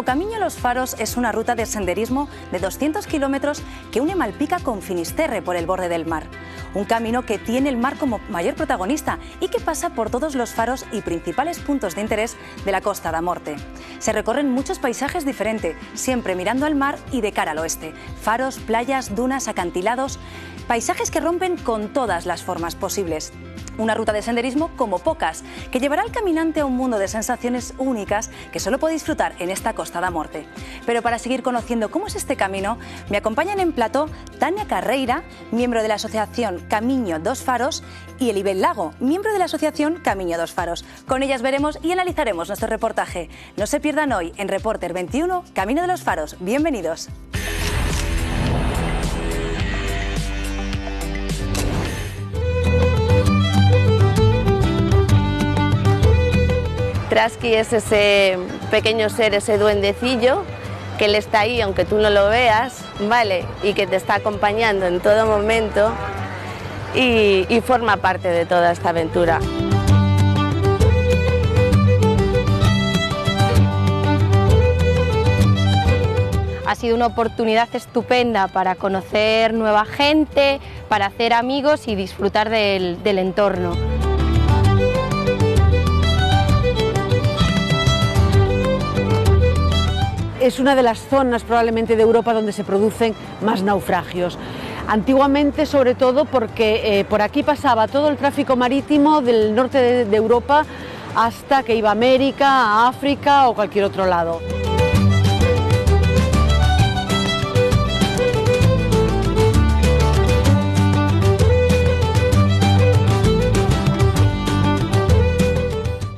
O Camiño dos Faros es una ruta de senderismo de 200 kilómetros que une Malpica con Finisterre por el borde del mar. Un camino que tiene el mar como mayor protagonista y que pasa por todos los faros y principales puntos de interés de la Costa da Morte. Se recorren muchos paisajes diferentes, siempre mirando al mar y de cara al oeste. Faros, playas, dunas, acantilados, paisajes que rompen con todas las formas posibles. Una ruta de senderismo como pocas, que llevará al caminante a un mundo de sensaciones únicas que solo puede disfrutar en esta Costa da Morte. Pero para seguir conociendo cómo es este camino, me acompañan en plató Tania Carreira, miembro de la asociación Camiño dos Faros, y Elibel Lago, miembro de la asociación Camiño dos Faros. Con ellas veremos y analizaremos nuestro reportaje. No se pierdan hoy en Reporter 21, Camino de los Faros. Bienvenidos. Trasky es ese pequeño ser, ese duendecillo, que él está ahí aunque tú no lo veas, ¿vale? Y que te está acompañando en todo momento y forma parte de toda esta aventura. Ha sido una oportunidad estupenda para conocer nueva gente, para hacer amigos y disfrutar del entorno. Es una de las zonas probablemente de Europa donde se producen más naufragios. Antiguamente, sobre todo porque por aquí pasaba todo el tráfico marítimo del norte de Europa hasta que iba a América, a África o cualquier otro lado.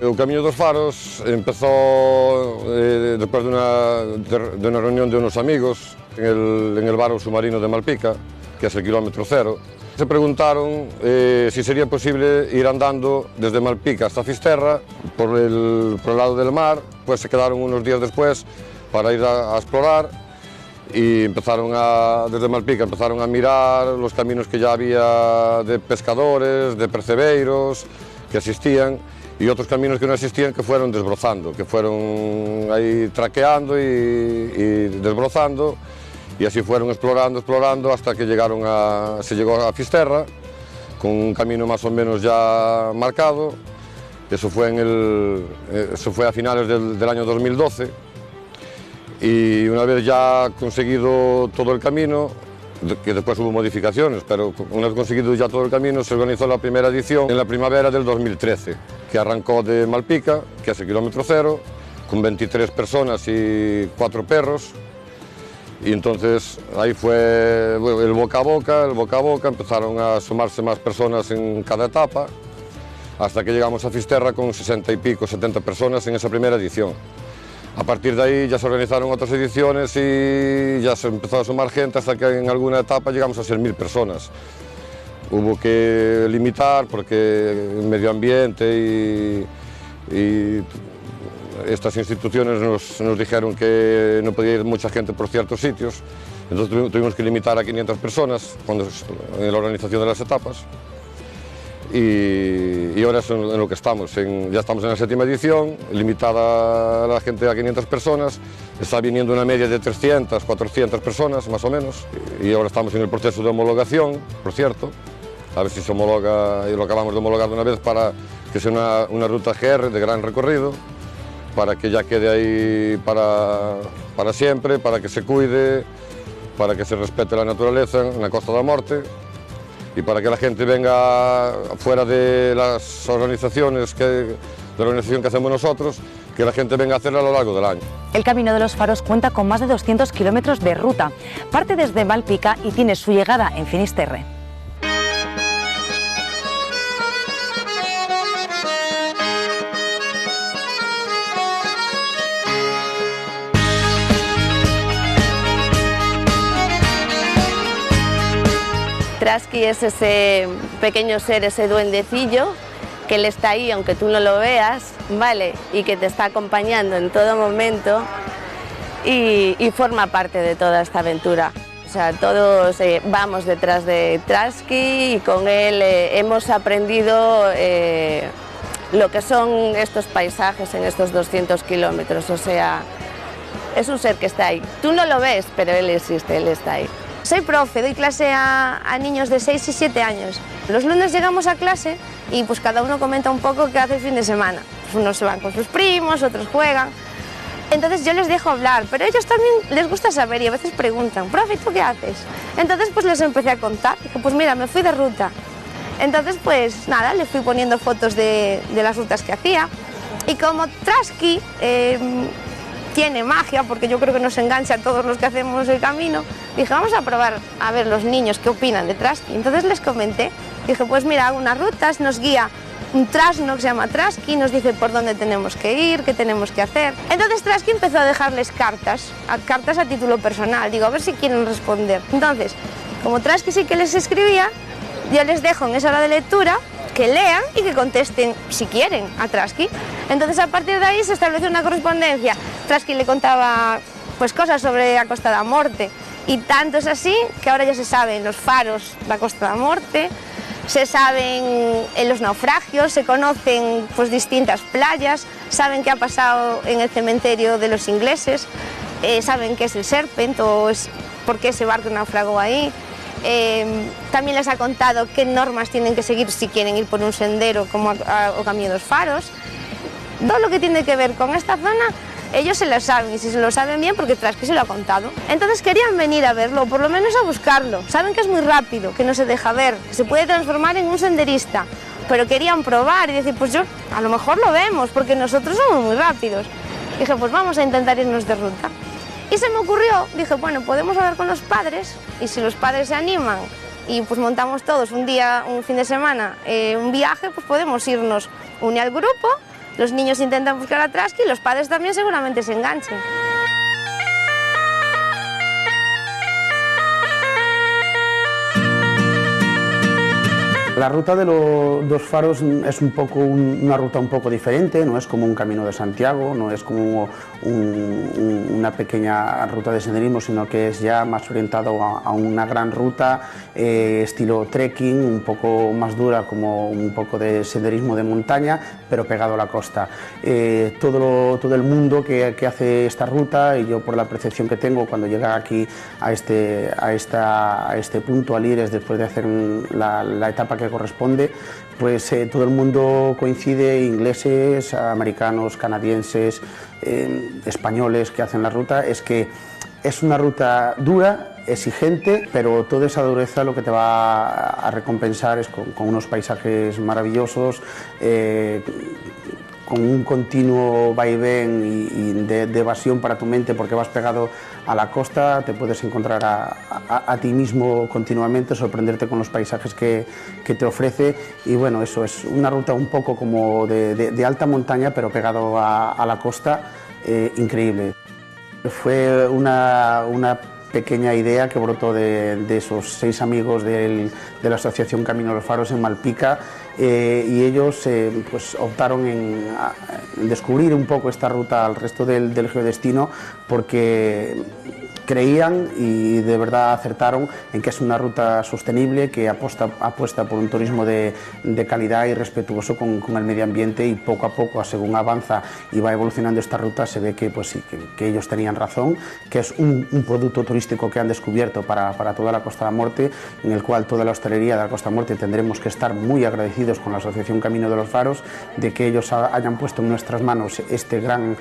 O Camiño dos Faros empezó después de una reunión de unos amigos en el bar submarino de Malpica, que es el kilómetro cero. Se preguntaron si sería posible ir andando desde Malpica hasta Fisterra por el lado del mar. Pues se quedaron unos días después para ir a explorar y desde Malpica empezaron a mirar los caminos que ya había de pescadores, de percebeiros que existían, y otros caminos que no existían que fueron desbrozando, que fueron ahí traqueando y desbrozando, y así fueron explorando hasta que se llegó a Fisterra con un camino más o menos ya marcado. Eso fue a finales del año 2012, y una vez ya conseguido todo el camino, que después hubo modificaciones, pero una vez conseguido ya todo el camino, se organizó la primera edición en la primavera del 2013, que arrancó de Malpica, que es el kilómetro cero, con 23 personas y 4 perros, y entonces ahí fue el boca a boca, empezaron a sumarse más personas en cada etapa, hasta que llegamos a Fisterra con 60 y pico, 70 personas en esa primera edición. A partir de ahí ya se organizaron otras ediciones y ya se empezó a sumar gente hasta que en alguna etapa llegamos a ser 1000 personas. Hubo que limitar porque el medio ambiente y estas instituciones nos dijeron que no podía ir mucha gente por ciertos sitios, entonces tuvimos que limitar a 500 personas en la organización de las etapas. Y ahora es en lo que estamos, ya estamos en la 7ª edición, limitada a la gente a 500 personas, está viniendo una media de 300, 400 personas más o menos, y ahora estamos en el proceso de homologación, por cierto, a ver si se homologa, y lo acabamos de homologar de una vez para que sea una ruta GR de gran recorrido, para que ya quede ahí para siempre, para que se cuide, para que se respete la naturaleza en la Costa da Morte, y para que la gente venga fuera de las organizaciones de la organización que hacemos nosotros, que la gente venga a hacerla a lo largo del año. El Camino de los Faros cuenta con más de 200 kilómetros de ruta. Parte desde Malpica y tiene su llegada en Finisterre. Trasky es ese pequeño ser, ese duendecillo, que él está ahí aunque tú no lo veas, ¿vale? Y que te está acompañando en todo momento y forma parte de toda esta aventura. O sea, todos vamos detrás de Trasky y con él hemos aprendido lo que son estos paisajes en estos 200 kilómetros. O sea, es un ser que está ahí. Tú no lo ves, pero él existe, él está ahí. Soy profe, doy clase a niños de 6 y 7 años. Los lunes llegamos a clase y pues cada uno comenta un poco qué hace el fin de semana. Pues unos se van con sus primos, otros juegan. Entonces yo les dejo hablar, pero a ellos también les gusta saber y a veces preguntan, profe, ¿tú qué haces? Entonces pues les empecé a contar, dije, pues mira, me fui de ruta. Entonces pues nada, le fui poniendo fotos de las rutas que hacía y como Trasky tiene magia, porque yo creo que nos engancha a todos los que hacemos el camino, dije, vamos a probar a ver los niños qué opinan de Trasky. Entonces les comenté, dije, pues mira, hago unas rutas, nos guía un trasno que se llama Trasky, nos dice por dónde tenemos que ir, qué tenemos que hacer. Entonces Trasky empezó a dejarles cartas a título personal, digo, a ver si quieren responder. Entonces, como Trasky sí que les escribía, yo les dejo en esa hora de lectura que lean y que contesten, si quieren, a Trasky. Entonces, a partir de ahí se estableció una correspondencia. Trasky le contaba pues, cosas sobre a Costa da Morte, y tanto es así que ahora ya se saben los faros de la Costa da Morte, se saben los naufragios, se conocen pues, distintas playas, saben qué ha pasado en el cementerio de los ingleses, saben qué es el Serpent o por qué ese barco naufragó ahí. También les ha contado qué normas tienen que seguir si quieren ir por un sendero como o Camino dos Faros. Todo lo que tiene que ver con esta zona, ellos se lo saben, y si se lo saben bien, porque Trasky se lo ha contado. Entonces querían venir a verlo, o por lo menos a buscarlo. Saben que es muy rápido, que no se deja ver, que se puede transformar en un senderista, pero querían probar y decir, pues yo, a lo mejor lo vemos, porque nosotros somos muy rápidos. Dije, pues vamos a intentar irnos de ruta. Y se me ocurrió, dije, bueno, podemos hablar con los padres, y si los padres se animan y pues montamos todos un día, un fin de semana, un viaje, pues podemos irnos, unir al grupo, los niños intentan buscar a Trasky y los padres también seguramente se enganchen. La ruta de los dos faros es un poco una ruta un poco diferente, no es como un Camino de Santiago, no es como una pequeña ruta de senderismo, sino que es ya más orientado a una gran ruta estilo trekking, un poco más dura, como un poco de senderismo de montaña, pero pegado a la costa. Todo el mundo que hace esta ruta, y yo por la percepción que tengo cuando llega aquí a este punto, al Lires, después de hacer la etapa que corresponde, pues todo el mundo coincide, ingleses, americanos, canadienses, españoles que hacen la ruta, es que es una ruta dura, exigente, pero toda esa dureza lo que te va a recompensar es con unos paisajes maravillosos, con un continuo vaivén y de evasión para tu mente, porque vas pegado a la costa, te puedes encontrar a ti mismo continuamente, sorprenderte con los paisajes que te ofrece, y bueno, eso es una ruta un poco como de alta montaña, pero pegado a la costa, increíble. Fue una pequeña idea que brotó de esos 6 amigos de la asociación Camino de los Faros en Malpica, y ellos pues optaron en descubrir un poco esta ruta al resto del geodestino, porque creían y de verdad acertaron en que es una ruta sostenible, que apuesta por un turismo de calidad y respetuoso con el medio ambiente, y poco a poco, según avanza y va evolucionando esta ruta, se ve que, pues sí, que ellos tenían razón, que es un producto turístico que han descubierto para toda la Costa da Morte, en el cual toda la hostelería de la Costa da Morte tendremos que estar muy agradecidos con la Asociación Camino de los Faros de que ellos hayan puesto en nuestras manos este gran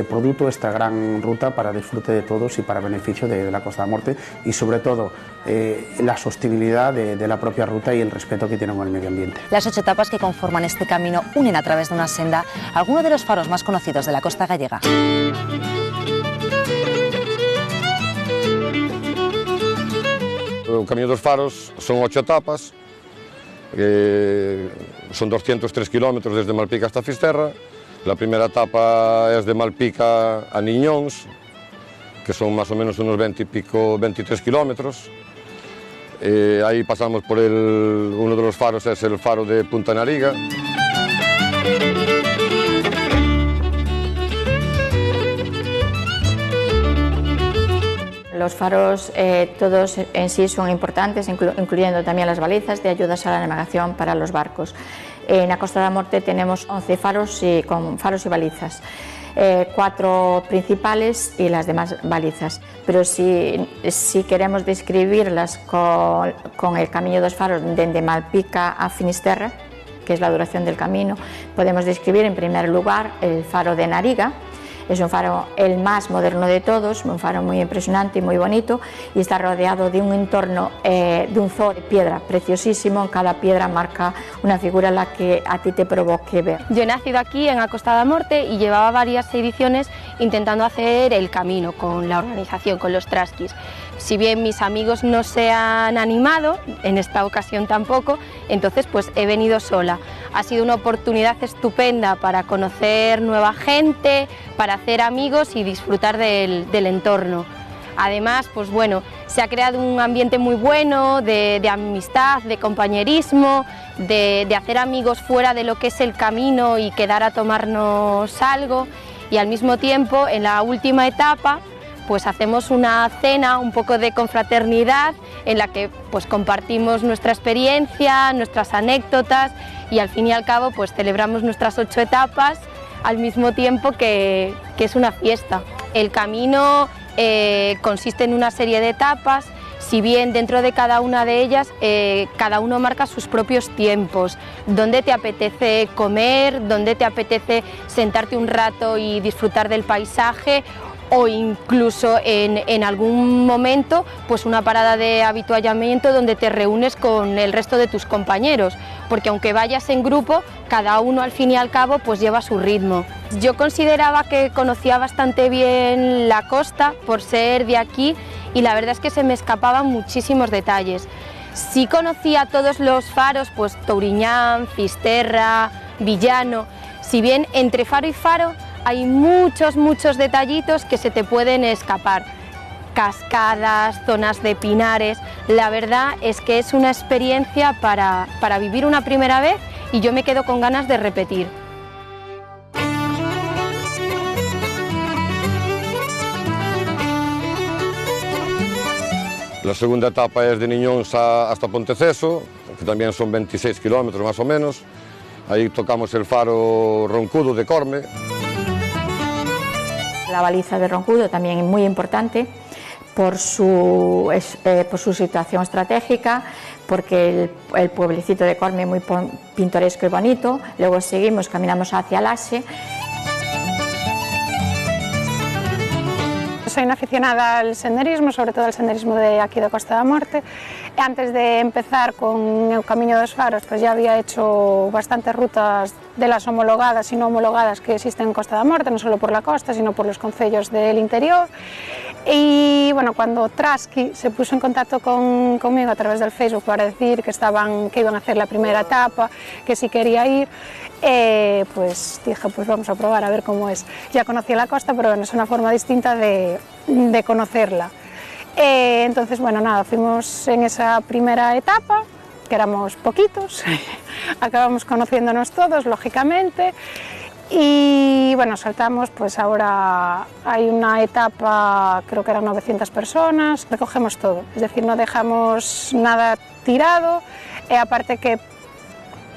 producto, esta gran ruta para disfrute de todos y para beneficio de la Costa da Morte, y sobre todo la sostenibilidad de la propia ruta y el respeto que tienen con el medio ambiente. Las 8 etapas que conforman este camino unen a través de una senda algunos de los faros más conocidos de la costa gallega. O Camino dos Faros son 8 etapas, son 203 kilómetros desde Malpica hasta Fisterra. La primera etapa es de Malpica a Niñóns, que son más o menos unos 23 kilómetros. Ahí pasamos por uno de los faros, es el faro de Punta Nariga. Los faros todos en sí son importantes, incluyendo también las balizas de ayudas a la navegación para los barcos. En la Costa da Morte tenemos 11 faros con faros y balizas. 4 principales y las demás balizas. Pero si queremos describirlas con el Camiño dos Faros desde Malpica a Finisterre, que es la duración del camino, podemos describir en primer lugar el faro de Nariga. Es un faro el más moderno de todos, un faro muy impresionante y muy bonito, y está rodeado de un entorno, de un zoo de piedra preciosísimo. En cada piedra marca una figura en la que a ti te provoque ver. Yo he nacido aquí en A Costa da Morte y llevaba varias ediciones intentando hacer el camino con la organización, con los trasquis. Si bien mis amigos no se han animado, en esta ocasión tampoco, entonces pues he venido sola. Ha sido una oportunidad estupenda para conocer nueva gente, para hacer amigos y disfrutar del entorno. Además, pues bueno, se ha creado un ambiente muy bueno de amistad, de compañerismo, de hacer amigos fuera de lo que es el camino y quedar a tomarnos algo, y al mismo tiempo, en la última etapa, pues hacemos una cena, un poco de confraternidad, en la que pues compartimos nuestra experiencia, nuestras anécdotas, y al fin y al cabo pues celebramos nuestras 8 etapas al mismo tiempo que es una fiesta. El camino consiste en una serie de etapas. Si bien dentro de cada una de ellas, cada uno marca sus propios tiempos, dónde te apetece comer, dónde te apetece sentarte un rato y disfrutar del paisaje, o incluso en algún momento pues una parada de avituallamiento donde te reúnes con el resto de tus compañeros, porque aunque vayas en grupo, cada uno al fin y al cabo pues lleva su ritmo. Yo consideraba que conocía bastante bien la costa por ser de aquí, y la verdad es que se me escapaban muchísimos detalles. Sí conocía todos los faros, pues Touriñán, Fisterra, Villano. Si bien entre faro y faro hay muchos detallitos que se te pueden escapar. Cascadas, zonas de pinares. La verdad es que es una experiencia para vivir una primera vez, y yo me quedo con ganas de repetir. La segunda etapa es de Niñóns hasta Ponteceso, que también son 26 kilómetros más o menos. Ahí tocamos el faro Roncudo de Corme. La baliza de Roncudo también es muy importante por su situación estratégica, porque el pueblecito de Corme es muy pintoresco y bonito. Luego seguimos, caminamos hacia Laxe. Soy una aficionada al senderismo, sobre todo al senderismo de aquí de Costa da Morte. Antes de empezar con el Camiño dos Faros, pues ya había hecho bastantes rutas de las homologadas y no homologadas que existen en Costa da Morte, no solo por la costa, sino por los concellos del interior. Y bueno, cuando Trasqui se puso en contacto conmigo a través del Facebook para decir que iban a hacer la primera etapa, que si quería ir, pues dije, pues vamos a probar a ver cómo es. Ya conocía la costa, pero bueno, es una forma distinta de conocerla. Entonces, bueno, nada, fuimos en esa primera etapa, que éramos poquitos, acabamos conociéndonos todos, lógicamente, y bueno, saltamos, pues ahora hay una etapa, creo que eran 900 personas, recogemos todo, es decir, no dejamos nada tirado, aparte que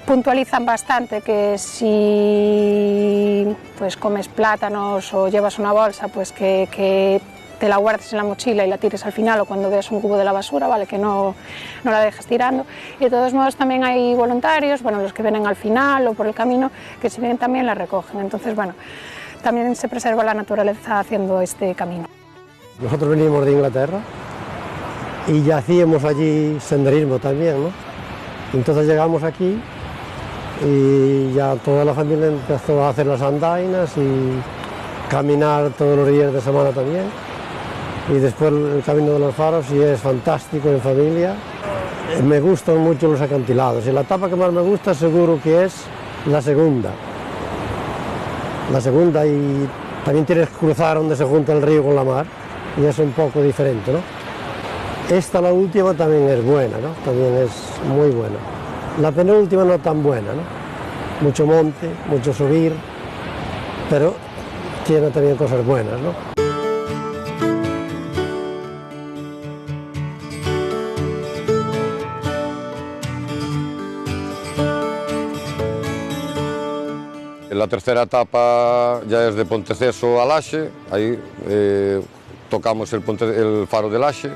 puntualizan bastante que si pues comes plátanos o llevas una bolsa, pues que te la guardes en la mochila y la tires al final, o cuando veas un cubo de la basura, ¿vale? Que no la dejes tirando. Y de todos modos también hay voluntarios, bueno, los que vienen al final o por el camino, que si vienen también la recogen. Entonces, bueno, también se preserva la naturaleza haciendo este camino. Nosotros venimos de Inglaterra y ya hacíamos allí senderismo también, ¿no? Entonces llegamos aquí y ya toda la familia empezó a hacer las andainas y caminar todos los días de semana también. Y después el Camino de los Faros, y es fantástico en familia. Me gustan mucho los acantilados, y la etapa que más me gusta seguro que es la segunda. La segunda, y también tienes que cruzar donde se junta el río con la mar, y es un poco diferente, ¿no? Esta, la última, también es buena, ¿no? También es muy buena. La penúltima no tan buena, ¿no? Mucho monte, mucho subir, pero tiene también cosas buenas, ¿no? La tercera etapa ya es de Ponteceso a Laxe, ahí tocamos el faro de Laxe.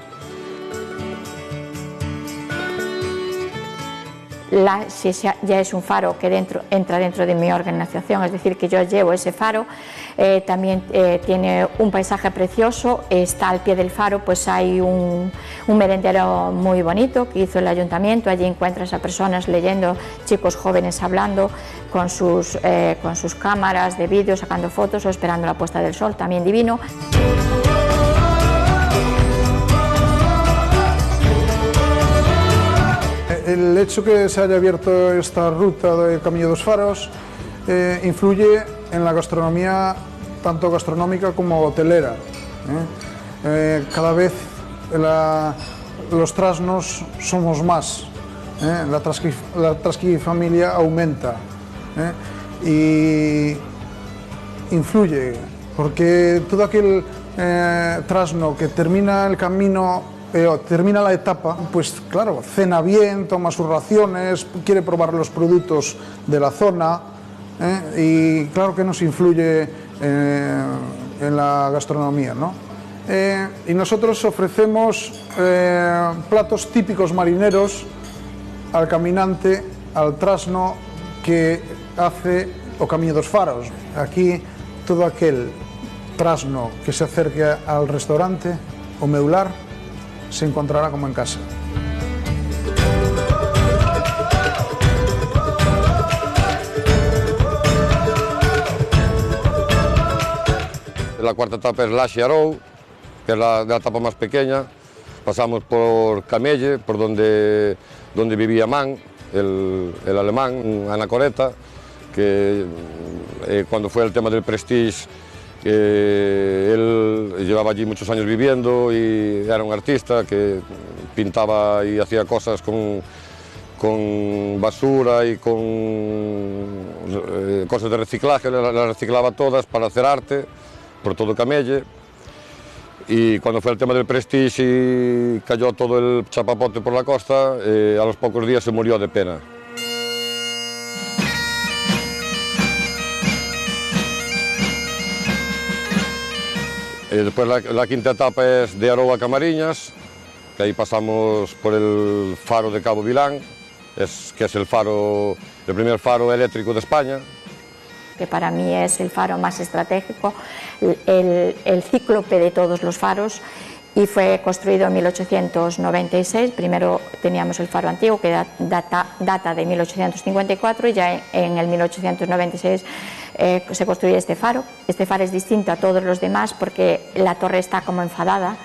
Laxe ya es un faro que entra dentro de mi organización, es decir, que yo llevo ese faro. También tiene un paisaje precioso, está al pie del faro, pues hay un merendero muy bonito que hizo el ayuntamiento. Allí encuentras a personas leyendo, chicos jóvenes hablando con sus cámaras de vídeo, sacando fotos o esperando la puesta del sol, también divino. El hecho que se haya abierto esta ruta de Camiño dos Faros influye en la gastronomía, tanto gastronómica como hotelera. Cada vez los trasnos somos más, la trasquifamilia aumenta y influye, porque todo aquel trasno que termina el camino, termina la etapa, pues claro, cena bien, toma sus raciones, quiere probar los productos de la zona, y claro que nos influye en la gastronomía, ¿no? Y nosotros ofrecemos platos típicos marineros al caminante, al trasno que hace o Camiño dos Faros. Aquí todo aquel trasno que se acerque al restaurante o meular se encontrará como en casa. La cuarta etapa es Laxe-Arou, que es la etapa más pequeña. Pasamos por Camelle, por donde vivía Mann, el alemán, anacoreta, que cuando fue el tema del Prestige, él llevaba allí muchos años viviendo y era un artista que pintaba y hacía cosas con basura y con cosas de reciclaje, las reciclaba todas para hacer arte por todo Camelle. Y cuando fue el tema del Prestige y cayó todo el chapapote por la costa, a los pocos días se murió de pena. Después la quinta etapa es de Arou a Camariñas, que ahí pasamos por el faro de Cabo Vilán, que es el primer faro eléctrico de España. Que para mí es el faro más estratégico, el cíclope de todos los faros, y fue construido en 1896. Primero teníamos el faro antiguo, que data de 1854, y ya en el 1896 se construye este faro. Este faro es distinto a todos los demás porque la torre está como enfadada,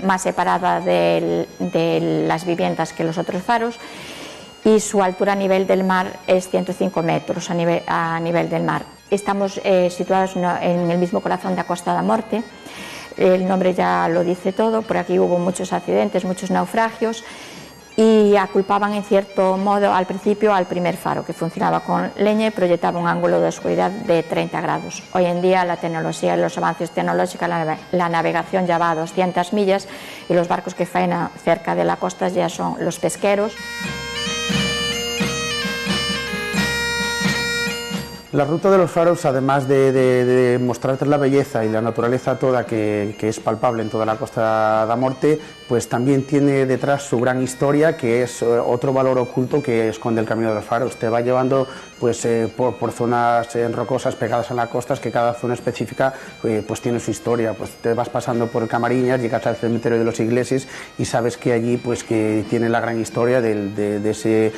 más separada de las viviendas que los otros faros, y su altura a nivel del mar es 105 metros a nivel del mar. Estamos situados en el mismo corazón de a Costa da Morte. El nombre ya lo dice todo. Por aquí hubo muchos accidentes, muchos naufragios, y aculpaban en cierto modo al principio al primer faro, que funcionaba con leña y proyectaba un ángulo de oscuridad de 30 grados. Hoy en día la tecnología, los avances tecnológicos, la navegación ya va a 200 millas y los barcos que faenan cerca de la costa ya son los pesqueros. La ruta de los faros, además de mostrarte la belleza y la naturaleza toda que es palpable en toda la Costa da Morte, pues también tiene detrás su gran historia, que es otro valor oculto que esconde el Camino de los Faros. Te va llevando pues, por zonas rocosas pegadas a las costas, que cada zona específica pues tiene su historia. Pues te vas pasando por Camariñas, llegas al cementerio de los Ingleses y sabes que allí pues, que tiene la gran historia de ese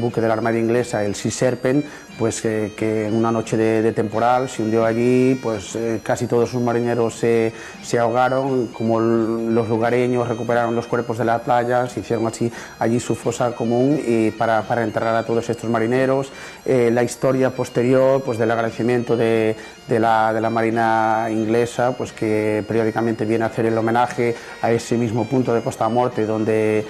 buque de la Armada Inglesa, el Sea Serpent, pues que en una noche de temporal se hundió allí, pues casi todos sus marineros se ahogaron. Como los lugareños recuperaron los cuerpos de las playas, hicieron allí su fosa común y para enterrar a todos estos marineros. La historia posterior, pues del agradecimiento de la Marina inglesa, pues que periódicamente viene a hacer el homenaje a ese mismo punto de Costa da Morte donde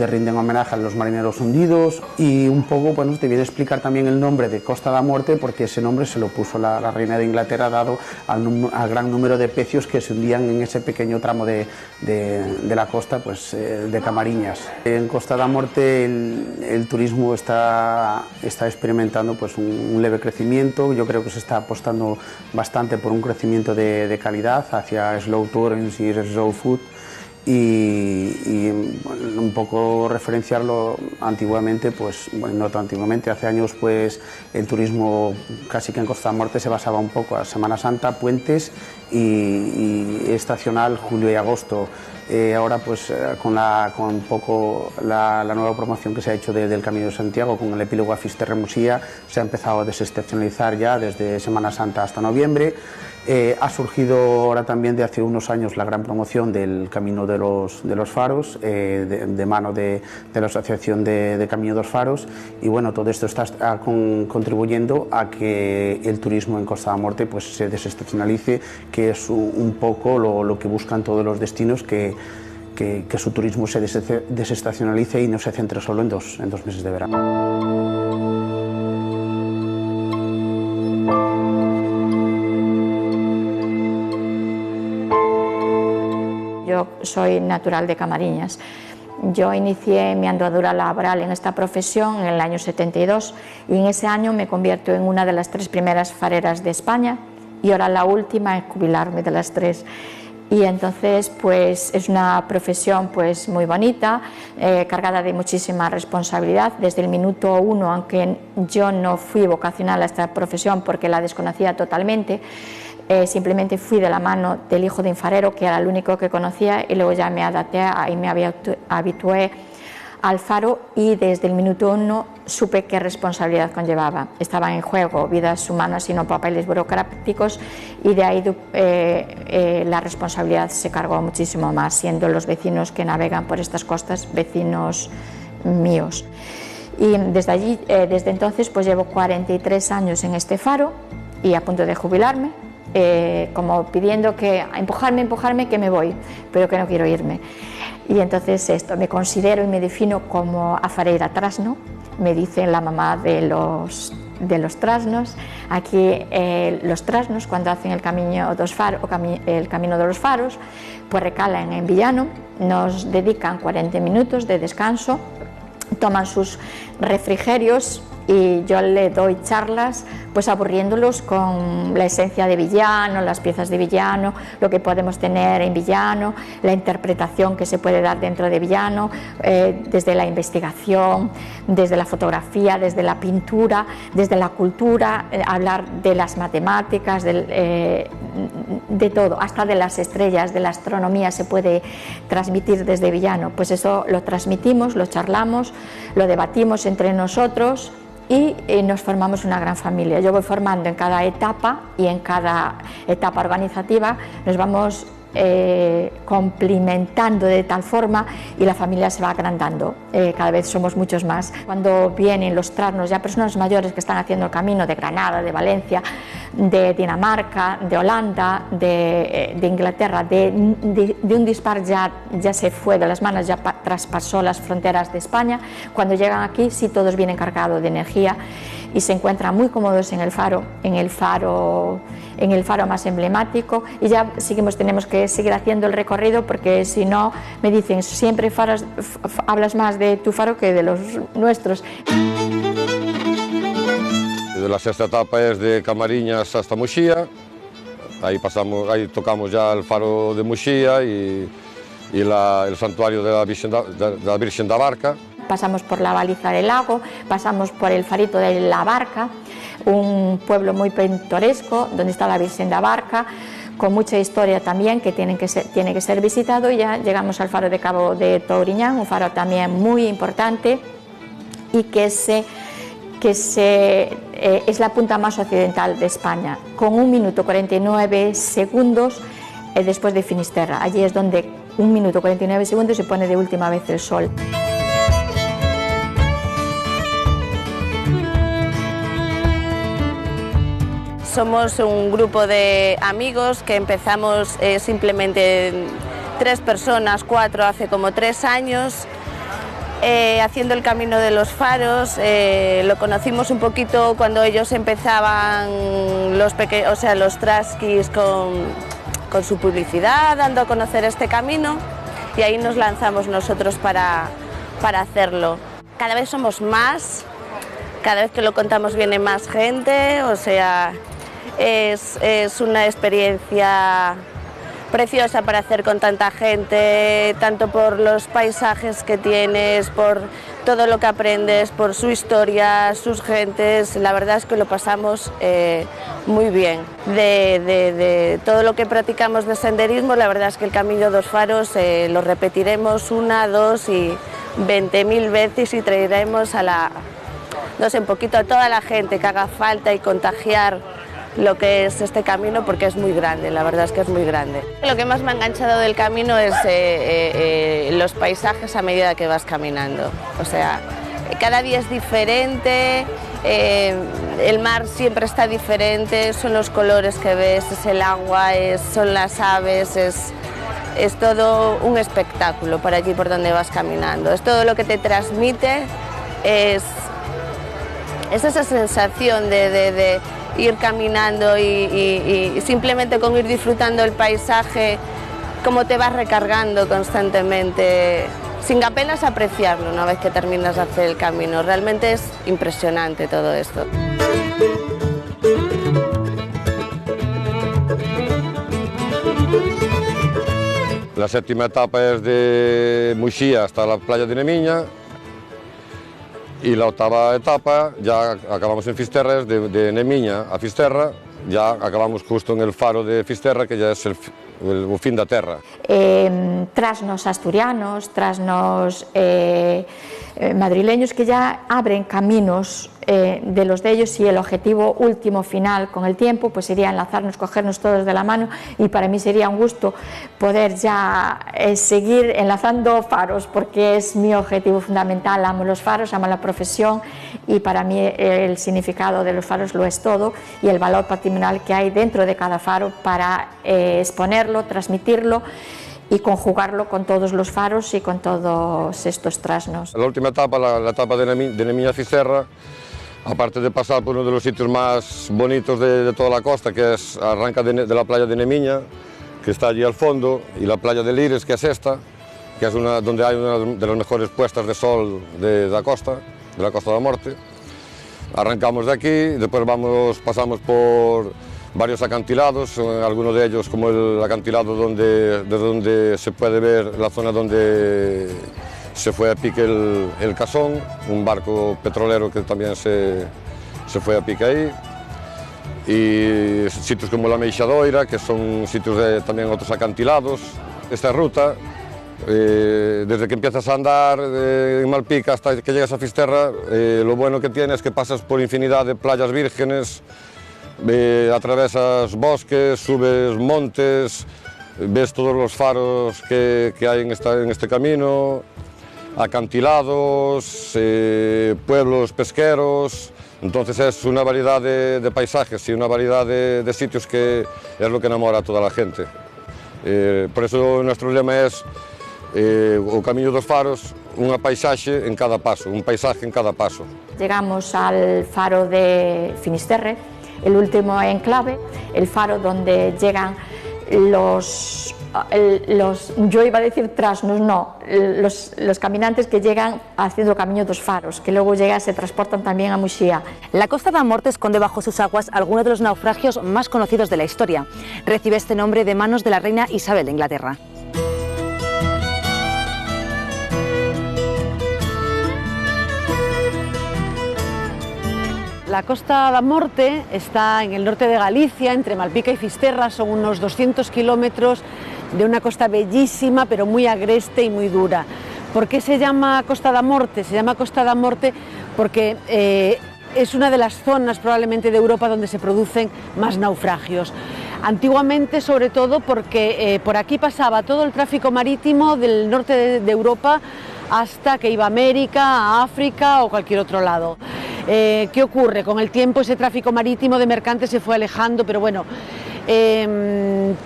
rinden homenaje a los marineros hundidos, y un poco, bueno, te viene a explicar también el nombre de Costa da Morte, porque porque ese nombre se lo puso la reina de Inglaterra dado al gran número de pecios que se hundían en ese pequeño tramo de la costa, pues, de Camariñas. En Costa da Morte el turismo está experimentando pues un leve crecimiento. Yo creo que se está apostando bastante por un crecimiento de calidad hacia slow tourism y slow food. Y bueno, un poco referenciarlo antiguamente, pues bueno, no tan antiguamente, hace años pues el turismo casi que en Costa da Morte se basaba un poco a Semana Santa, puentes y estacional julio y agosto. Ahora pues con un poco la nueva promoción que se ha hecho del Camino de Santiago con el epílogo a Fisterra-Musía se ha empezado a desestacionalizar ya desde Semana Santa hasta noviembre. Ha surgido ahora también de hace unos años la gran promoción del Camino de los Faros, de mano de la Asociación de Camino de los Faros, y bueno, todo esto está contribuyendo a que el turismo en Costa da Morte pues, se desestacionalice, que es un poco lo que buscan todos los destinos, que su turismo se desestacionalice y no se centre solo en dos meses de verano. Yo soy natural de Camariñas. Yo inicié mi andadura laboral en esta profesión en el año 72 y en ese año me convierto en una de las 3 primeras fareras de España y ahora la última en jubilarme de las 3. Y entonces pues es una profesión pues muy bonita, cargada de muchísima responsabilidad. Desde el minuto 1, aunque yo no fui vocacional a esta profesión porque la desconocía totalmente, simplemente fui de la mano del hijo de un farero, que era el único que conocía, y luego ya me adapté y me habitué al faro, y desde el minuto 1 supe qué responsabilidad conllevaba. Estaban en juego vidas humanas y no papeles burocráticos, y de ahí la responsabilidad se cargó muchísimo más, siendo los vecinos que navegan por estas costas vecinos míos. Y desde allí, desde entonces, pues llevo 43 años en este faro y a punto de jubilarme. Como pidiendo que empujarme que me voy, pero que no quiero irme. Y entonces me considero y me defino como afareira trasno, me dicen la mamá de los trasnos. Aquí los trasnos, cuando hacen el camino dos faros, el camino de los faros, pues recalan en Villano, nos dedican 40 minutos de descanso, toman sus refrigerios y yo le doy charlas pues aburriéndolos con la esencia de Villano, las piezas de Villano, lo que podemos tener en Villano, la interpretación que se puede dar dentro de Villano, desde la investigación, desde la fotografía, desde la pintura, desde la cultura, hablar de las matemáticas, de todo, hasta de las estrellas, de la astronomía se puede transmitir desde Villano. Pues eso lo transmitimos, lo charlamos, lo debatimos entre nosotros y nos formamos una gran familia. Yo voy formando en cada etapa, y en cada etapa organizativa nos vamos complementando de tal forma y la familia se va agrandando, cada vez somos muchos más. Cuando vienen los trasnos, ya personas mayores que están haciendo el camino de Granada, de Valencia, de Dinamarca, de Holanda, de Inglaterra, de un dispar ya se fue de las manos, ya traspasó las fronteras de España. Cuando llegan aquí, sí, todos vienen cargados de energía y se encuentran muy cómodos en el faro más emblemático, y ya tenemos que seguir haciendo el recorrido, porque si no me dicen siempre hablas más de tu faro que de los nuestros. La sexta etapa es de Camariñas hasta Muxía. Ahí tocamos ya el faro de Muxía y el santuario de la Virgen da Barca. Pasamos por la baliza del lago, pasamos por el farito de la Barca, un pueblo muy pintoresco donde está la Virgen da Barca, con mucha historia también que tiene que ser visitado, y ya llegamos al faro de Cabo de Touriñán, un faro también muy importante y que es la punta más occidental de España, con 1 minuto 49 segundos después de Finisterra. Allí es donde 1 minuto 49 segundos se pone de última vez el sol. Somos un grupo de amigos que empezamos simplemente 3 personas, 4, hace como 3 años. haciendo el Camino de los Faros. Lo conocimos un poquito cuando ellos empezaban los traskis con su publicidad, dando a conocer este camino, y ahí nos lanzamos nosotros para hacerlo. Cada vez somos más, cada vez que lo contamos viene más gente, o sea, es una experiencia preciosa para hacer con tanta gente, tanto por los paisajes que tienes, por todo lo que aprendes, por su historia, sus gentes. La verdad es que lo pasamos muy bien. De todo lo que practicamos de senderismo, la verdad es que el Camino dos Faros lo repetiremos 1, 2 y 20.000 veces, y traeremos un poquito a toda la gente que haga falta y contagiar lo que es este camino, porque es muy grande, la verdad es que es muy grande. Lo que más me ha enganchado del camino es los paisajes a medida que vas caminando. O sea, cada día es diferente, el mar siempre está diferente, son los colores que ves, es el agua, son las aves, es todo un espectáculo por allí por donde vas caminando. Es todo lo que te transmite, es esa sensación de ir caminando y simplemente con ir disfrutando el paisaje, como te vas recargando constantemente, sin apenas apreciarlo una vez que terminas de hacer el camino. Realmente es impresionante todo esto. La séptima etapa es de Muxía hasta la playa de Nemiña, y la octava etapa ya acabamos en Fisterra, es de Nemiña a Fisterra, ya acabamos justo en el faro de Fisterra, que ya es el fin da terra. Trasnos asturianos, trasnos madrileños, que ya abren caminos de los de ellos, y el objetivo último final con el tiempo pues sería enlazarnos, cogernos todos de la mano, y para mí sería un gusto poder ya seguir enlazando faros, porque es mi objetivo fundamental. Amo los faros, amo la profesión, y para mí el significado de los faros lo es todo, y el valor patrimonial que hay dentro de cada faro para exponerlo, transmitirlo y conjugarlo con todos los faros y con todos estos trasnos. La última etapa, la etapa de Nemiña a Fisterra, aparte de pasar por uno de los sitios más bonitos de toda la costa, que es arranca de la playa de Nemiña, que está allí al fondo, y la playa de Lires, que es esta, que es donde hay una de las mejores puestas de sol de la Costa da Morte. Arrancamos de aquí, después pasamos por varios acantilados, algunos de ellos como el acantilado desde donde se puede ver la zona donde se fue a pique el Casón, un barco petrolero que también se fue a pique ahí, y sitios como la Meixadoira, que son sitios de también otros acantilados. Esta ruta, desde que empiezas a andar en Malpica hasta que llegas a Fisterra, lo bueno que tiene es que pasas por infinidad de playas vírgenes, atravesas bosques, subes montes, ves todos los faros que hay en este camino, acantilados, pueblos pesqueros. Entonces es una variedad de paisajes y una variedad de sitios que es lo que enamora a toda la gente. Por eso nuestro lema es o Camiño dos Faros, unha paisaxe en cada paso, un paisaje en cada paso. Llegamos al faro de Finisterre, el último enclave, el faro donde llegan los yo iba a decir trasnos, no, los caminantes que llegan haciendo Camiño dos Faros, que luego se transportan también a Muxía. La Costa da Morte esconde bajo sus aguas algunos de los naufragios más conocidos de la historia. Recibe este nombre de manos de la reina Isabel de Inglaterra. La Costa da Morte está en el norte de Galicia, entre Malpica y Fisterra. Son unos 200 kilómetros de una costa bellísima, pero muy agreste y muy dura. ¿Por qué se llama Costa da Morte? Se llama Costa da Morte porque es una de las zonas probablemente de Europa donde se producen más naufragios. Antiguamente, sobre todo porque por aquí pasaba todo el tráfico marítimo del norte de Europa hasta que iba a América, a África o cualquier otro lado. ¿Qué ocurre? Con el tiempo ese tráfico marítimo de mercantes se fue alejando, pero bueno,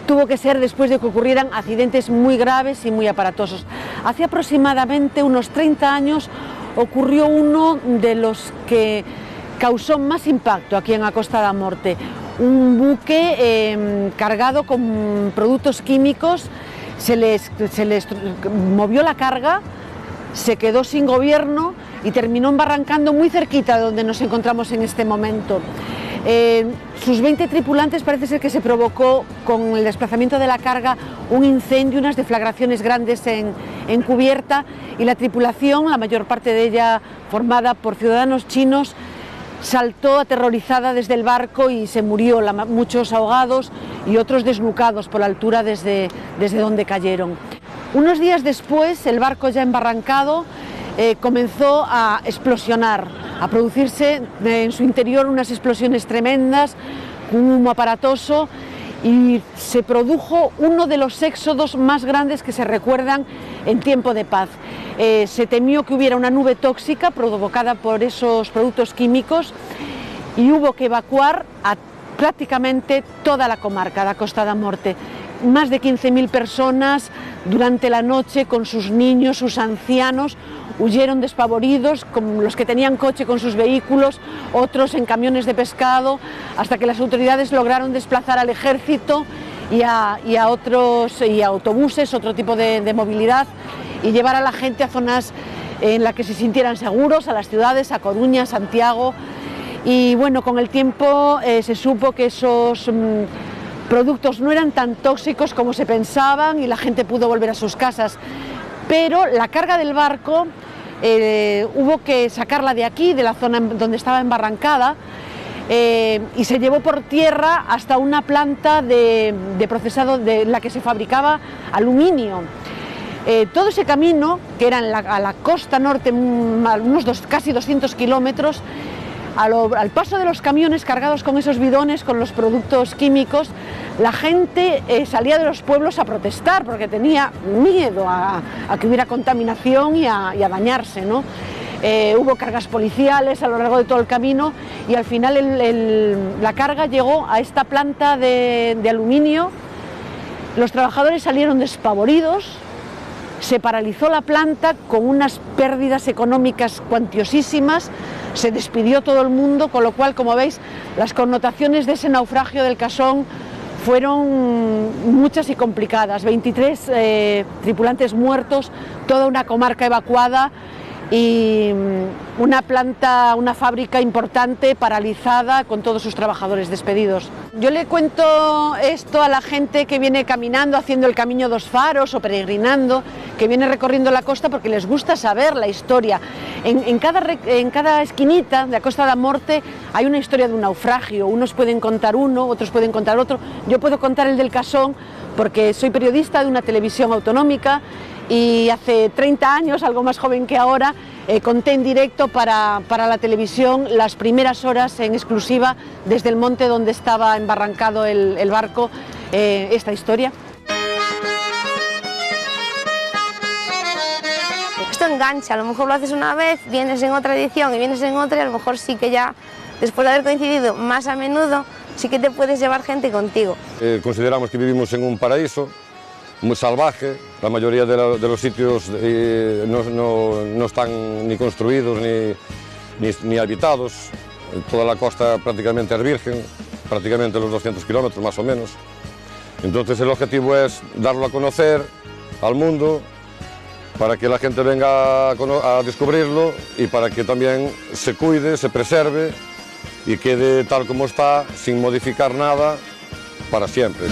tuvo que ser después de que ocurrieran accidentes muy graves y muy aparatosos. Hace aproximadamente unos 30 años ocurrió uno de los que causó más impacto aquí en A Costa da Morte. Un buque cargado con productos químicos, se les movió la carga, se quedó sin gobierno y terminó embarrancando muy cerquita de donde nos encontramos en este momento. Sus 20 tripulantes parece ser que se provocó con el desplazamiento de la carga un incendio, unas deflagraciones grandes en cubierta, y la tripulación, la mayor parte de ella formada por ciudadanos chinos, saltó aterrorizada desde el barco y se murió, muchos ahogados y otros desnucados por la altura desde donde cayeron. Unos días después, el barco ya embarrancado comenzó a explosionar, a producirse en su interior unas explosiones tremendas, un humo aparatoso, y se produjo uno de los éxodos más grandes que se recuerdan en tiempo de paz. Se temió que hubiera una nube tóxica provocada por esos productos químicos y hubo que evacuar a prácticamente toda la comarca da Costa da Morte. Más de 15.000 personas durante la noche, con sus niños, sus ancianos, huyeron despavoridos, con los que tenían coche con sus vehículos, otros en camiones de pescado, hasta que las autoridades lograron desplazar al ejército y a autobuses, otro tipo de movilidad, y llevar a la gente a zonas en las que se sintieran seguros, a las ciudades, a Coruña, Santiago. Y bueno, con el tiempo se supo que esos productos no eran tan tóxicos como se pensaban y la gente pudo volver a sus casas. Pero la carga del barco hubo que sacarla de aquí, de la zona donde estaba embarrancada, y se llevó por tierra hasta una planta de procesado de la que se fabricaba aluminio. Todo ese camino, que era a la costa norte, casi 200 kilómetros, al paso de los camiones cargados con esos bidones, con los productos químicos, la gente salía de los pueblos a protestar porque tenía miedo a que hubiera contaminación y a dañarse, ¿no? Hubo cargas policiales a lo largo de todo el camino y al final la carga llegó a esta planta de aluminio. Los trabajadores salieron despavoridos, se paralizó la planta con unas pérdidas económicas cuantiosísimas, se despidió todo el mundo, con lo cual, como veis, las connotaciones de ese naufragio del Casón fueron muchas y complicadas. 23 tripulantes muertos, toda una comarca evacuada y una fábrica importante paralizada con todos sus trabajadores despedidos. Yo le cuento esto a la gente que viene caminando, haciendo el Camino dos Faros o peregrinando, que viene recorriendo la costa porque les gusta saber la historia. En cada esquinita de A Costa da Morte hay una historia de un naufragio. Unos pueden contar uno, otros pueden contar otro. Yo puedo contar el del Casón porque soy periodista de una televisión autonómica y hace 30 años, algo más joven que ahora, conté en directo para la televisión las primeras horas en exclusiva desde el monte donde estaba embarrancado el barco, esta historia. Esto engancha, a lo mejor lo haces una vez, vienes en otra edición y vienes en otra y a lo mejor sí que ya, después de haber coincidido más a menudo, sí que te puedes llevar gente contigo. Consideramos que vivimos en un paraíso muy salvaje, la mayoría de los sitios no están ni construidos ni habitados, toda la costa prácticamente es virgen, prácticamente los 200 kilómetros más o menos. Entonces el objetivo es darlo a conocer al mundo, para que la gente venga a descubrirlo y para que también se cuide, se preserve y quede tal como está, sin modificar nada, para siempre.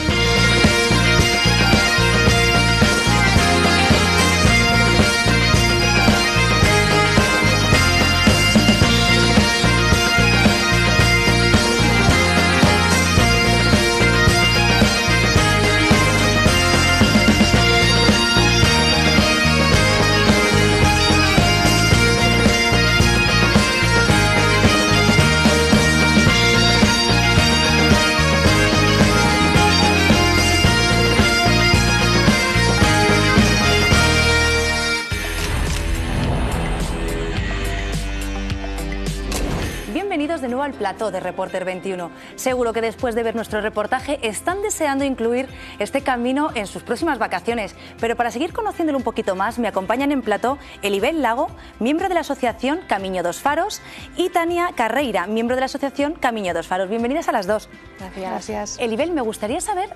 bienvenidos de nuevo al plató de Reporter 21. Seguro que después de ver nuestro reportaje están deseando incluir este camino en sus próximas vacaciones. Pero para seguir conociéndolo un poquito más, me acompañan en plató Elibel Lago, miembro de la asociación Camiño dos Faros, y Tania Carreira, miembro de la asociación Camiño dos Faros. Bienvenidas a las dos. Gracias. Elibel, me gustaría saber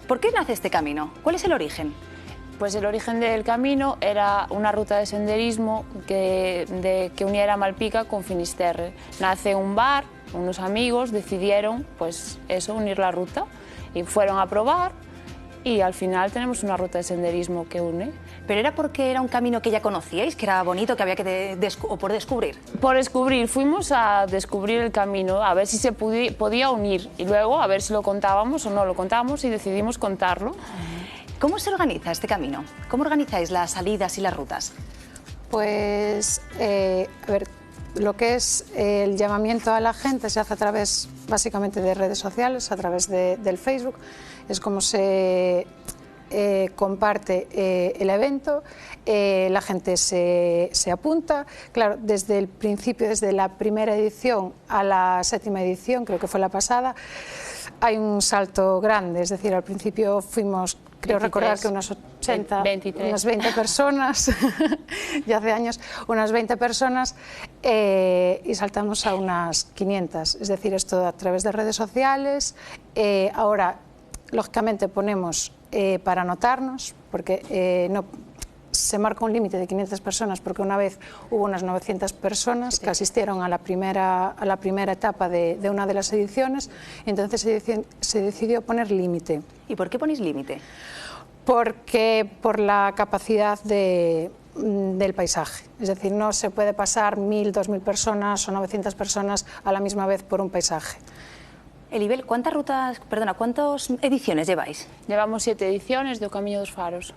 ¿por qué nace este camino? ¿Cuál es el origen? Pues el origen del camino era una ruta de senderismo que uniera Malpica con Finisterre. Nace un bar, unos amigos decidieron pues eso, unir la ruta y fueron a probar y al final tenemos una ruta de senderismo que une. ¿Pero era porque era un camino que ya conocíais, que era bonito, que había que o por descubrir? Por descubrir, fuimos a descubrir el camino, a ver si se podía unir y luego a ver si lo contábamos o no lo contábamos y decidimos contarlo. ¿Cómo se organiza este camino? ¿Cómo organizáis las salidas y las rutas? Pues, a ver, lo que es el llamamiento a la gente se hace a través, básicamente, de redes sociales, a través del Facebook. Es como se comparte el evento, la gente se apunta. Claro, desde el principio, desde la primera edición a la 7ª edición, creo que fue la pasada, hay un salto grande. Es decir, al principio fuimos, creo 23, recordar que unas 80, 23. Unas 20 personas, ya hace años, unas 20 personas y saltamos a unas 500. Es decir, esto a través de redes sociales. Ahora, lógicamente, ponemos para anotarnos, porque no se marca un límite de 500 personas, porque una vez hubo unas 900 personas que asistieron a la primera etapa de una de las ediciones, y entonces se decidió poner límite. ¿Y por qué ponéis límite? Porque por la capacidad del paisaje. Es decir, no se puede pasar 1.000, 2.000 personas o 900 personas a la misma vez por un paisaje. Elibel, ¿cuántas ediciones lleváis? Llevamos 7 ediciones de Camiño dos Faros.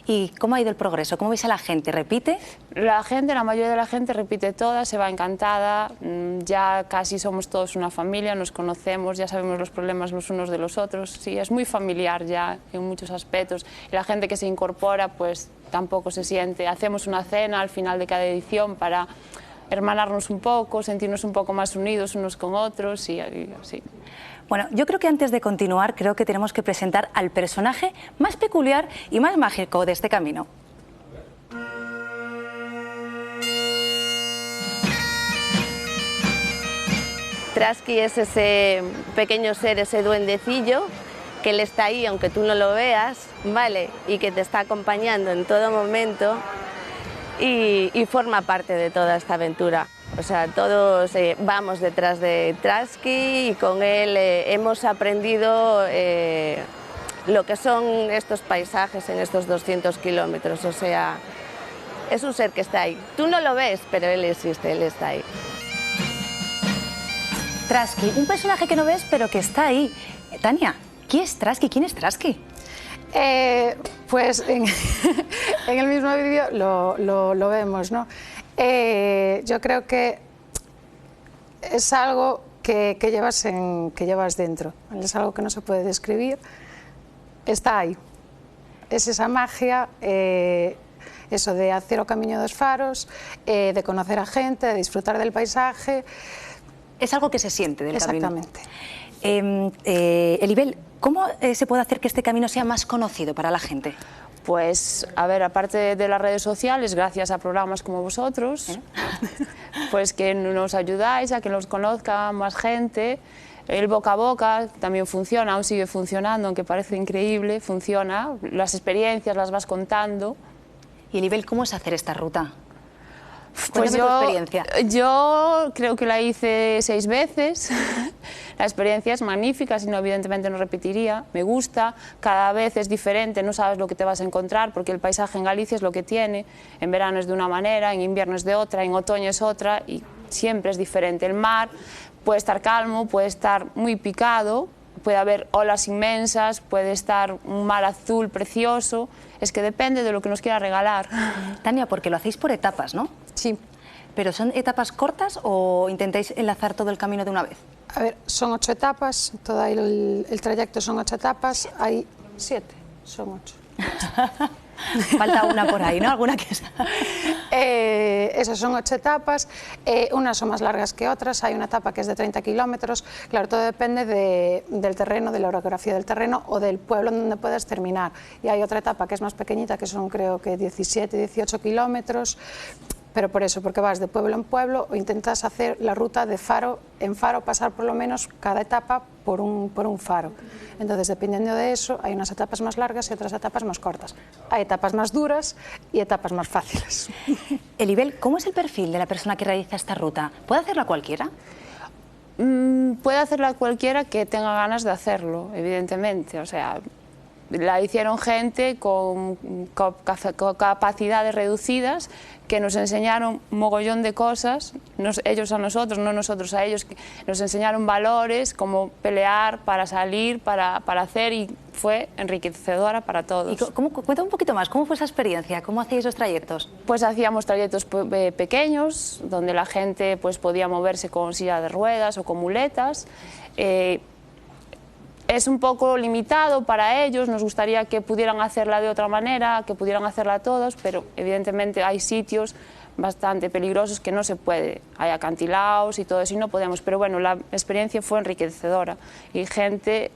¿Y cómo ha ido el progreso? ¿Cómo veis a la gente? ¿Repite? La mayoría de la gente repite toda, se va encantada, ya casi somos todos una familia, nos conocemos, ya sabemos los problemas los unos de los otros, sí, es muy familiar ya en muchos aspectos. Y la gente que se incorpora pues tampoco se siente, hacemos una cena al final de cada edición para hermanarnos un poco, sentirnos un poco más unidos unos con otros y así. Bueno, yo creo que antes de continuar, creo que tenemos que presentar al personaje más peculiar y más mágico de este camino. Trasky es ese pequeño ser, ese duendecillo, que él está ahí aunque tú no lo veas, ¿vale? Y que te está acompañando en todo momento y forma parte de toda esta aventura. O sea, todos vamos detrás de Trasky y con él hemos aprendido lo que son estos paisajes en estos 200 kilómetros. O sea, es un ser que está ahí. Tú no lo ves, pero él existe, él está ahí. Trasky, un personaje que no ves, pero que está ahí. Tania, ¿quién es Trasky? ¿Quién es Trasky? Pues en el mismo vídeo lo vemos, ¿no? Yo creo que es algo que llevas dentro, es algo que no se puede describir, está ahí, es esa magia, eso de hacer o Camiño dos Faros, de conocer a gente, de disfrutar del paisaje. Es algo que se siente del camino. Exactamente. Elibel, ¿cómo se puede hacer que este camino sea más conocido para la gente? Pues, a ver, aparte de las redes sociales, gracias a programas como vosotros, pues que nos ayudáis a que nos conozca más gente. El boca a boca también funciona, aún sigue funcionando, aunque parece increíble, funciona. Las experiencias las vas contando. Y Elibel, ¿cómo es hacer esta ruta? Pues tu experiencia. Yo creo que la hice 6 veces. La experiencia es magnífica, si no, evidentemente no repetiría. Me gusta, cada vez es diferente, no sabes lo que te vas a encontrar, porque el paisaje en Galicia es lo que tiene. En verano es de una manera, en invierno es de otra, en otoño es otra, y siempre es diferente. El mar puede estar calmo, puede estar muy picado, puede haber olas inmensas, puede estar un mar azul precioso. Es que depende de lo que nos quiera regalar. Tania, porque lo hacéis por etapas, ¿no? Sí. ¿Pero son etapas cortas o intentáis enlazar todo el camino de una vez? A ver, son 8 etapas, todo el trayecto son 8 etapas, hay 7, son 8. Falta una por ahí, ¿no? Alguna que sea. Esas son 8 etapas, unas son más largas que otras, hay una etapa que es de 30 kilómetros, claro, todo depende del terreno, de la orografía del terreno o del pueblo en donde puedas terminar. Y hay otra etapa que es más pequeñita, que son creo que 17, 18 kilómetros, pero por eso, porque vas de pueblo en pueblo o intentas hacer la ruta de faro en faro, pasar por lo menos cada etapa por un faro. Entonces, dependiendo de eso, hay unas etapas más largas y otras etapas más cortas. Hay etapas más duras y etapas más fáciles. Elibel, ¿cómo es el perfil de la persona que realiza esta ruta? ¿Puede hacerla cualquiera? Puede hacerla cualquiera que tenga ganas de hacerlo, evidentemente. O sea, la hicieron gente con capacidades reducidas que nos enseñaron un mogollón de cosas, ellos a nosotros, no nosotros a ellos, que nos enseñaron valores, como pelear para salir, para hacer, y fue enriquecedora para todos. ¿Y cuenta un poquito más, cómo fue esa experiencia? ¿Cómo hacíais los trayectos? Pues hacíamos trayectos pequeños, donde la gente pues, podía moverse con silla de ruedas o con muletas. Es un poco limitado para ellos, nos gustaría que pudieran hacerla de otra manera, que pudieran hacerla todos, pero evidentemente hay sitios bastante peligrosos que no se puede, hay acantilados y todo eso y no podemos, pero bueno, la experiencia fue enriquecedora y gente,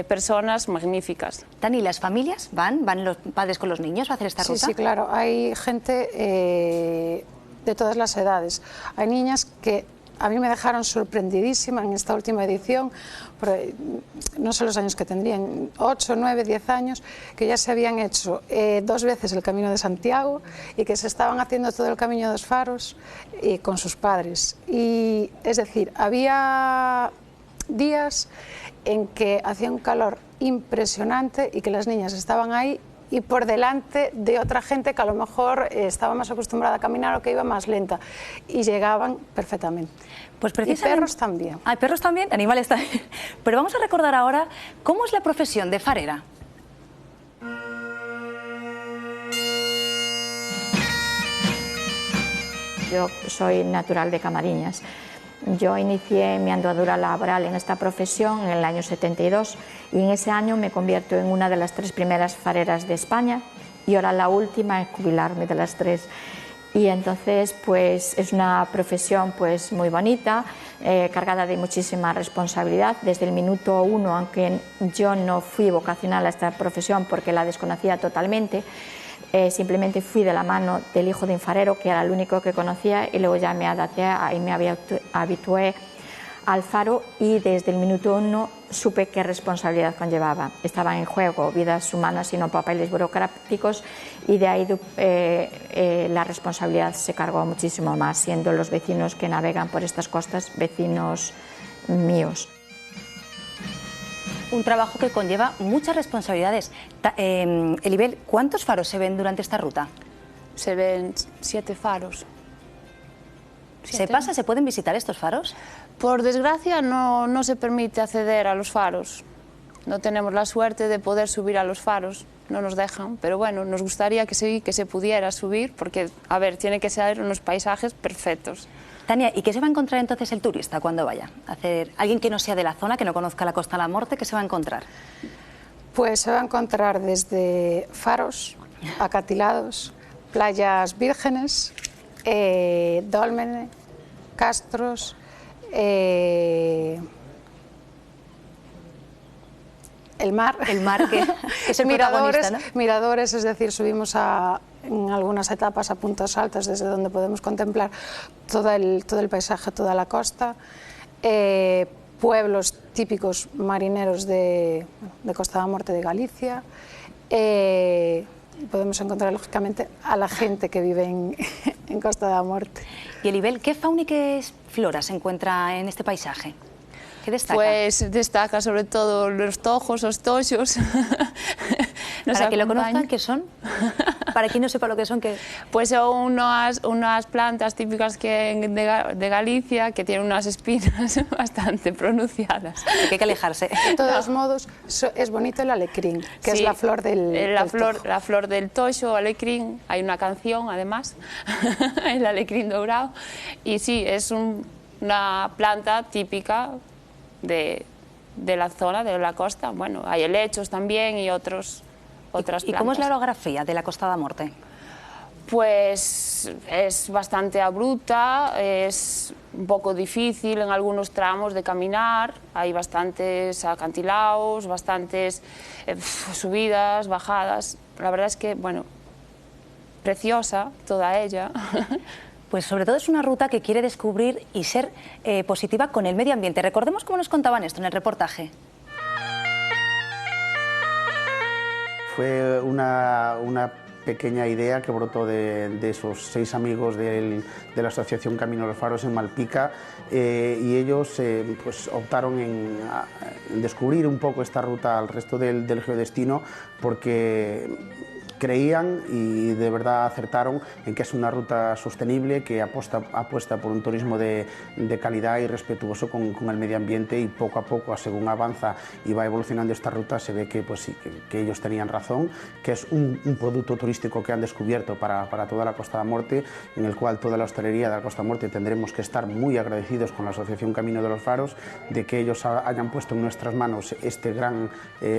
personas magníficas. Dani, ¿las familias van los padres con los niños a hacer esta ruta? Sí, claro, hay gente de todas las edades, hay niñas que a mí me dejaron sorprendidísima en esta última edición, no sé los años que tendrían, 8, 9, 10 años, que ya se habían hecho 2 veces el Camino de Santiago y que se estaban haciendo todo el Camino de los Faros con sus padres. Y, es decir, había días en que hacía un calor impresionante y que las niñas estaban ahí y por delante de otra gente que a lo mejor estaba más acostumbrada a caminar o que iba más lenta, y llegaban perfectamente. Pues y perros también. Ah, perros también, animales también. Pero vamos a recordar ahora cómo es la profesión de farera. Yo soy natural de Camariñas. Yo inicié mi andadura laboral en esta profesión en el año 72 y en ese año me convierto en una de las 3 primeras fareras de España y ahora la última en jubilarme de las 3. Y entonces pues es una profesión pues muy bonita, cargada de muchísima responsabilidad. Desde el minuto 1, aunque yo no fui vocacional a esta profesión porque la desconocía totalmente, simplemente fui de la mano del hijo de un farero, que era el único que conocía, y luego ya me adapté y me habitué al faro, y desde el minuto 1 supe qué responsabilidad conllevaba. Estaban en juego vidas humanas y no papeles burocráticos, y de ahí la responsabilidad se cargó muchísimo más, siendo los vecinos que navegan por estas costas vecinos míos. Un trabajo que conlleva muchas responsabilidades. Elibel, ¿cuántos faros se ven durante esta ruta? Se ven 7 faros. ¿Se pueden visitar estos faros? Por desgracia no se permite acceder a los faros. No tenemos la suerte de poder subir a los faros, no nos dejan, pero bueno, nos gustaría que se pudiera subir porque, a ver, tiene que ser unos paisajes perfectos. Tania, ¿y qué se va a encontrar entonces el turista cuando vaya a hacer? Alguien que no sea de la zona, que no conozca la Costa de la Morte, ¿qué se va a encontrar? Pues se va a encontrar desde faros, acantilados, playas vírgenes, dólmenes, castros, el mar que es el miradores, ¿no? Miradores, es decir, subimos en algunas etapas a puntos altos desde donde podemos contemplar todo el paisaje, toda la costa, pueblos típicos marineros de Costa da Morte de Galicia, podemos encontrar lógicamente a la gente que vive en Costa da Morte. Y Elibel, ¿qué fauna y qué flora se encuentra en este paisaje? ¿Qué destaca? Pues destaca sobre todo los tojos, los toxos. Para que lo conozcan, ¿qué son? Para quien no sepa lo que son, ¿qué? Pues son unas plantas típicas de Galicia que tienen unas espinas bastante pronunciadas. Hay que alejarse. De todos modos, es bonito el alecrín, que sí, es la flor del la flor del toxo, alecrín. Hay una canción, además, el alecrín dourado. Y sí, es una planta típica de la zona, de la costa. Bueno, hay helechos también y otros otras ¿Y cómo es la plantas. orografía de la Costa da Morte? Pues es bastante abrupta, es un poco difícil en algunos tramos de caminar, hay bastantes acantilados, bastantes subidas, bajadas. La verdad es que, bueno, preciosa toda ella. Pues sobre todo es una ruta que quiere descubrir y ser positiva con el medio ambiente. Recordemos cómo nos contaban esto en el reportaje. Fue una pequeña idea que brotó de esos 6 amigos de la Asociación Camino de los Faros en Malpica, y ellos pues optaron en descubrir un poco esta ruta al resto del geodestino, porque creían y de verdad acertaron en que es una ruta sostenible que apuesta por un turismo de calidad y respetuoso con el medio ambiente, y poco a poco, según avanza y va evolucionando esta ruta, se ve que, pues sí, que ellos tenían razón, que es un producto turístico que han descubierto para toda la Costa da Morte, en el cual toda la hostelería de la Costa da Morte tendremos que estar muy agradecidos con la Asociación Camino de los Faros de que ellos hayan puesto en nuestras manos este gran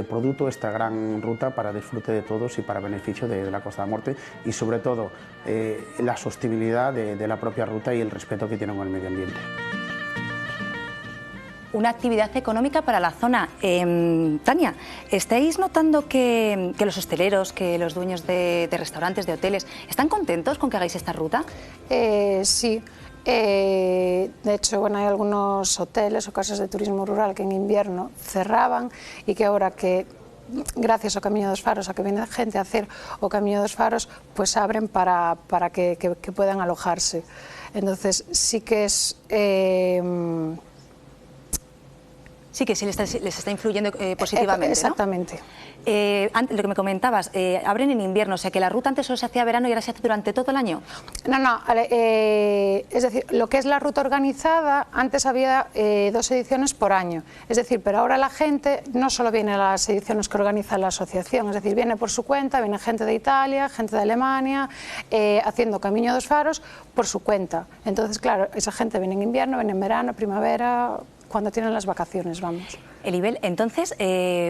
producto, esta gran ruta para disfrute de todos y para beneficio de la Costa da Morte, y sobre todo la sostenibilidad de la propia ruta y el respeto que tienen con el medio ambiente. Una actividad económica para la zona. Tania, ¿estáis notando que los hosteleros, que los dueños de restaurantes, de hoteles, están contentos con que hagáis esta ruta? Sí. De hecho, bueno, hay algunos hoteles o casas de turismo rural que en invierno cerraban y que ahora que, gracias ao Camiño dos Faros, a que viene gente a hacer o Camiño dos Faros, pues abren para que puedan alojarse. Entonces, sí que es... Sí que sí les está influyendo positivamente, exactamente. ¿no? Antes, lo que me comentabas, abren en invierno, o sea que la ruta antes solo se hacía verano y ahora se hace durante todo el año. No, es decir, lo que es la ruta organizada, antes había 2 ediciones por año, es decir, pero ahora la gente no solo viene a las ediciones que organiza la asociación, es decir, viene por su cuenta, viene gente de Italia, gente de Alemania, haciendo Camiño dos Faros por su cuenta. Entonces, claro, esa gente viene en invierno, viene en verano, primavera, cuando tienen las vacaciones, vamos. Elibel, entonces,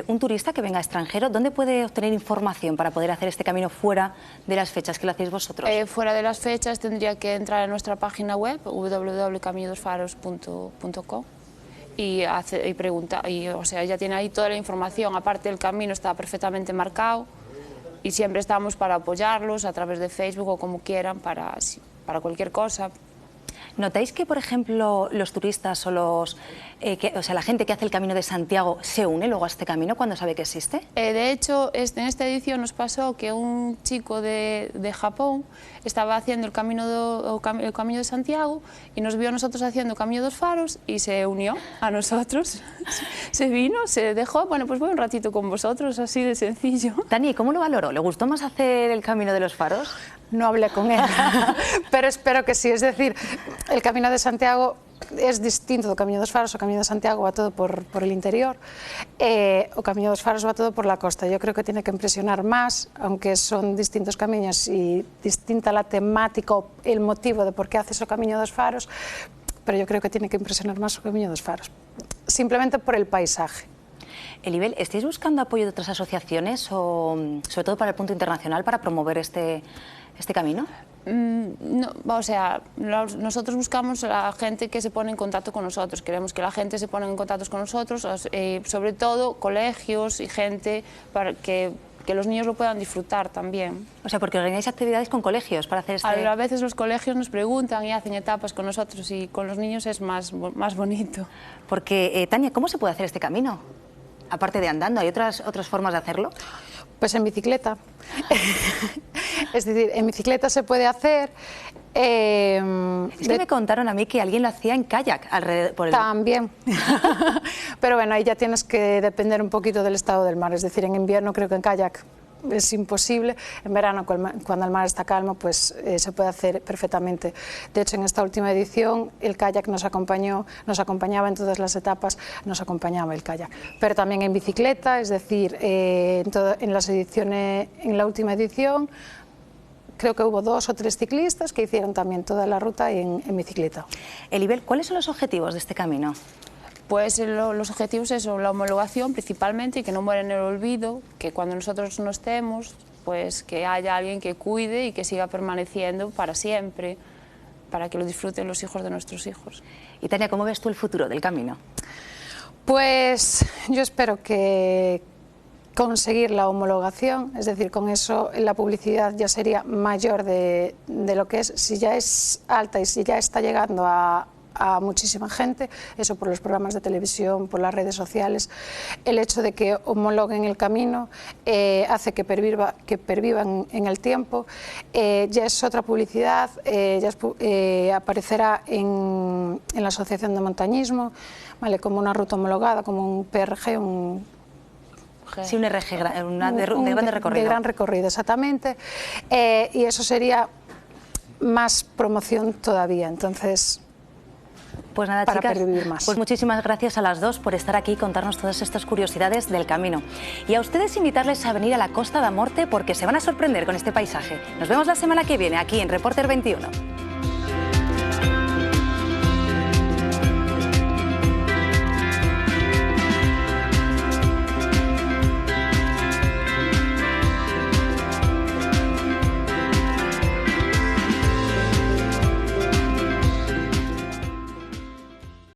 un turista que venga extranjero, ¿dónde puede obtener información para poder hacer este camino fuera de las fechas que lo hacéis vosotros? Fuera de las fechas tendría que entrar a nuestra página web, www.camiñodosfaros.com, y preguntar, o sea, ya tiene ahí toda la información. Aparte, el camino está perfectamente marcado y siempre estamos para apoyarlos a través de Facebook o como quieran, para cualquier cosa. ¿Notáis que, por ejemplo, los turistas o la gente que hace el Camino de Santiago se une luego a este camino cuando sabe que existe? De hecho, en esta edición nos pasó que un chico de Japón estaba haciendo el camino de Santiago y nos vio a nosotros haciendo el Camino dos Faros y se unió a nosotros. Se vino, se dejó, bueno, pues voy un ratito con vosotros, así de sencillo. Tani, ¿cómo lo valoró? ¿Le gustó más hacer el Camino de los Faros? No hablé con él, pero espero que sí. Es decir, el Camino de Santiago es distinto do Camiño dos Faros. O Camiño de Santiago va todo por el interior, o Camiño dos Faros va todo por la costa. Yo creo que tiene que impresionar más, aunque son distintos camiños y distinta la temática o el motivo de por qué haces o Camiño dos Faros, pero yo creo que tiene que impresionar más o Camiño dos Faros, simplemente por el paisaje. Elibel, ¿estáis buscando apoyo de otras asociaciones o sobre todo para el punto internacional para promover este camino? No, o sea, nosotros buscamos a la gente que se pone en contacto con nosotros, queremos que la gente se ponga en contacto con nosotros, sobre todo colegios y gente para que los niños lo puedan disfrutar también. O sea, porque organizáis actividades con colegios para hacer este... A veces los colegios nos preguntan y hacen etapas con nosotros y con los niños es más bonito. Porque, Tania, ¿cómo se puede hacer este camino? Aparte de andando, ¿hay otras formas de hacerlo? Pues en bicicleta. Es decir, en bicicleta se puede hacer... Es que me contaron a mí que alguien lo hacía en kayak alrededor. También. Pero bueno, ahí ya tienes que depender un poquito del estado del mar. Es decir, en invierno creo que en kayak es imposible. En verano, cuando el mar está calmo, pues se puede hacer perfectamente. De hecho, en esta última edición el kayak nos acompañaba en todas las etapas, nos acompañaba el kayak. Pero también en bicicleta, es decir, en las ediciones, en la última edición, creo que hubo 2 o 3 ciclistas que hicieron también toda la ruta en bicicleta. Elibel, ¿cuáles son los objetivos de este camino? Pues los objetivos es eso, la homologación principalmente, y que no muera en el olvido, que cuando nosotros no estemos, pues que haya alguien que cuide y que siga permaneciendo para siempre, para que lo disfruten los hijos de nuestros hijos. Y Tania, ¿cómo ves tú el futuro del camino? Pues yo espero que conseguir la homologación, es decir, con eso la publicidad ya sería mayor de lo que es, si ya es alta y si ya está llegando a muchísima gente, eso por los programas de televisión, por las redes sociales, el hecho de que homologuen el camino hace que pervivan en el tiempo, ya es otra publicidad, aparecerá en la Asociación de Montañismo, ¿vale? Como una ruta homologada, como un PRG, Sí, un RG, de gran recorrido. Exactamente, y eso sería más promoción todavía, entonces... Pues nada, para chicas, pervivir más. Pues muchísimas gracias a las dos por estar aquí y contarnos todas estas curiosidades del camino. Y a ustedes invitarles a venir a la Costa da Morte porque se van a sorprender con este paisaje. Nos vemos la semana que viene aquí en Reporter 21.